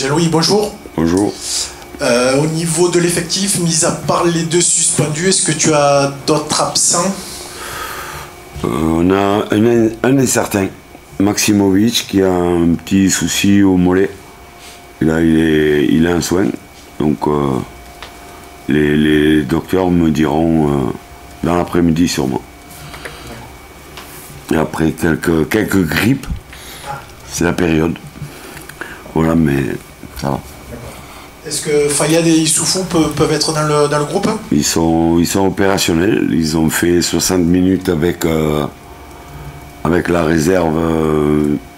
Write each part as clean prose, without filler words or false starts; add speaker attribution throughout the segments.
Speaker 1: Jean-Louis, bonjour.
Speaker 2: Bonjour.
Speaker 1: Au niveau de l'effectif, mis à part les 2 suspendus, est-ce que tu as d'autres absents?
Speaker 2: On a un incertain, Maximovic, qui a un petit souci au mollet. Là, il est en soin. Donc, les docteurs me diront dans l'après-midi sûrement. Et après quelques grippes, c'est la période. Voilà, mais ça va.
Speaker 1: Est-ce que Fayad et Issoufou peuvent être dans le groupe?
Speaker 2: Ils sont opérationnels. Ils ont fait 60 minutes avec la réserve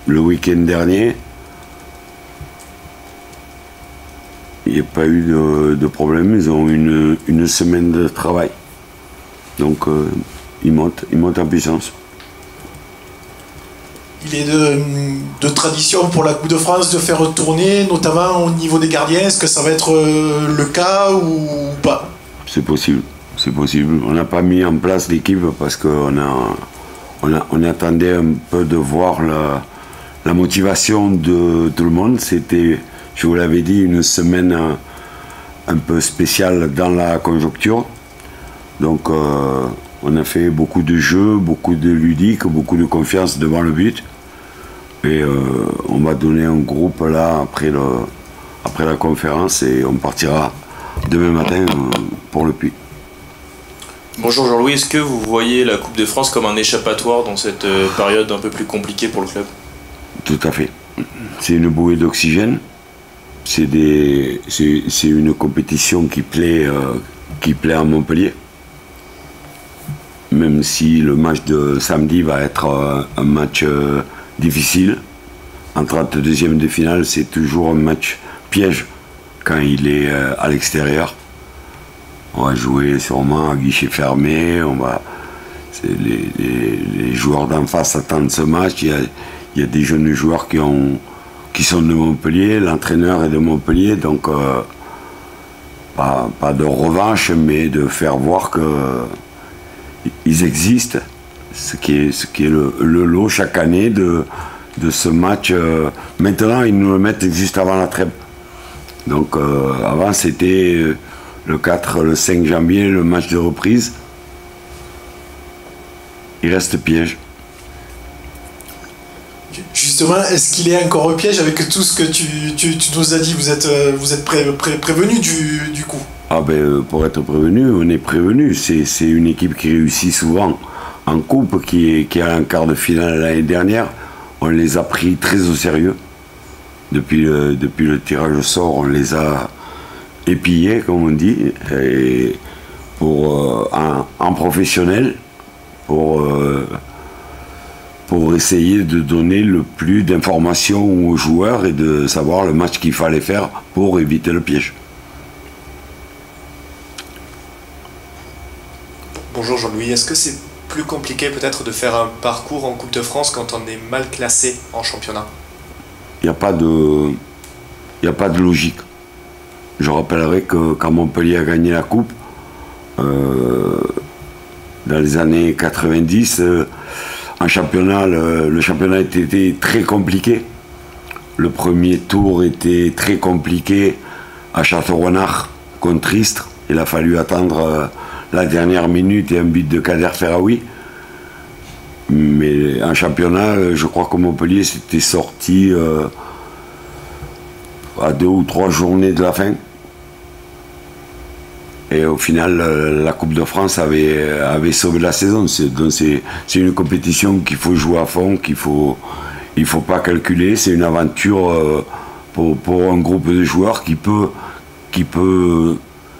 Speaker 2: le week-end dernier. Il n'y a pas eu de problème. Ils ont une semaine de travail. Donc ils montent en puissance.
Speaker 1: Il est de tradition pour la Coupe de France de faire tourner, notamment au niveau des gardiens. Est-ce que ça va être le cas ou pas?
Speaker 2: C'est possible, c'est possible. On n'a pas mis en place l'équipe parce qu'on attendait un peu de voir la motivation de tout le monde. C'était, je vous l'avais dit, une semaine un peu spéciale dans la conjoncture. Donc on a fait beaucoup de jeux, beaucoup de ludiques, beaucoup de confiance devant le but. Et on va donner un groupe là après la conférence et on partira demain matin pour le Puy.
Speaker 3: Bonjour Jean-Louis, est-ce que vous voyez la Coupe de France comme un échappatoire dans cette période un peu plus compliquée pour le club?
Speaker 2: Tout à fait. C'est une bouée d'oxygène. C'est une compétition qui plaît à Montpellier. Même si le match de samedi va être un match difficile. En 32e de finale, c'est toujours un match piège quand il est à l'extérieur. On va jouer sûrement à guichet fermé. Les joueurs d'en face attendent ce match. Il y a des jeunes joueurs qui sont de Montpellier. L'entraîneur est de Montpellier. Donc, pas de revanche, mais de faire voir qu'ils existent. Ce qui est le lot chaque année de ce match. Maintenant, ils nous le mettent juste avant la trêve. Donc, avant, c'était le 4, le 5 janvier, le match de reprise. Il reste piège.
Speaker 1: Justement, est-ce qu'il est encore au piège avec tout ce que tu nous as dit? Vous êtes prévenu du coup?
Speaker 2: Ah ben, pour être prévenu, on est prévenu. C'est une équipe qui réussit souvent en coupe, qui est en quart de finale l'année dernière. On les a pris très au sérieux. Depuis le tirage au sort, on les a épillés, comme on dit, et en professionnel, pour essayer de donner le plus d'informations aux joueurs et de savoir le match qu'il fallait faire pour éviter le piège.
Speaker 4: Bonjour Jean-Louis, est-ce que c'est plus compliqué peut-être de faire un parcours en Coupe de France quand on est mal classé en championnat?
Speaker 2: Il n'y a pas de logique. Je rappellerai que quand Montpellier a gagné la Coupe, dans les années 90, en championnat, le championnat était très compliqué. Le premier tour était très compliqué à Château-Renard contre Istres. Il a fallu attendre la dernière minute et un but de Kader Ferraoui. Mais en championnat, je crois que Montpellier s'était sorti à 2 ou 3 journées de la fin. Et au final, la Coupe de France avait sauvé la saison. Donc c'est une compétition qu'il faut jouer à fond, il faut pas calculer. C'est une aventure pour un groupe de joueurs qui peut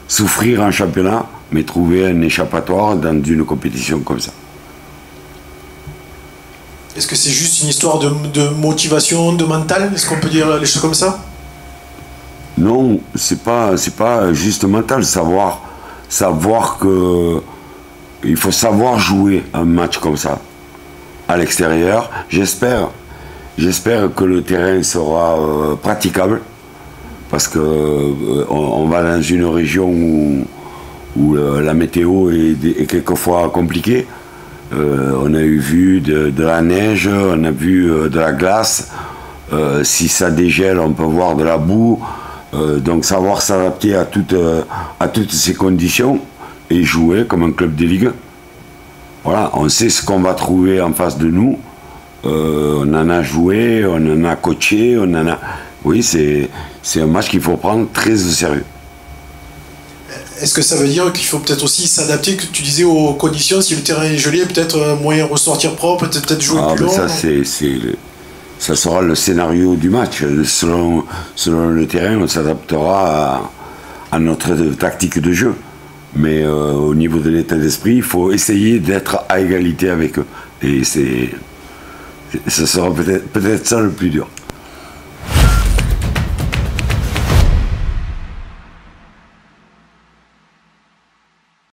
Speaker 2: souffrir en championnat, mais trouver un échappatoire dans une compétition comme ça.
Speaker 1: Est-ce que c'est juste une histoire de motivation, de mental? Est-ce qu'on peut dire les choses comme ça?
Speaker 2: Non, c'est pas juste mental. Savoir que il faut savoir jouer un match comme ça à l'extérieur. J'espère que le terrain sera praticable, parce que on va dans une région où la météo est quelquefois compliquée. On a vu de la neige, on a vu de la glace. Si ça dégèle, on peut voir de la boue. Donc savoir s'adapter à toutes ces conditions et jouer comme un club de Ligue. Voilà, on sait ce qu'on va trouver en face de nous. On en a joué, on en a coaché, on en a... Oui, c'est un match qu'il faut prendre très au sérieux.
Speaker 1: Est-ce que ça veut dire qu'il faut peut-être aussi s'adapter, que tu disais, aux conditions, si le terrain est gelé, peut-être moyen ressortir propre, peut-être jouer plus long?
Speaker 2: Ça sera le scénario du match. Selon le terrain, on s'adaptera à notre tactique de jeu. Mais au niveau de l'état d'esprit, il faut essayer d'être à égalité avec eux. Et ça sera peut-être ça le plus dur.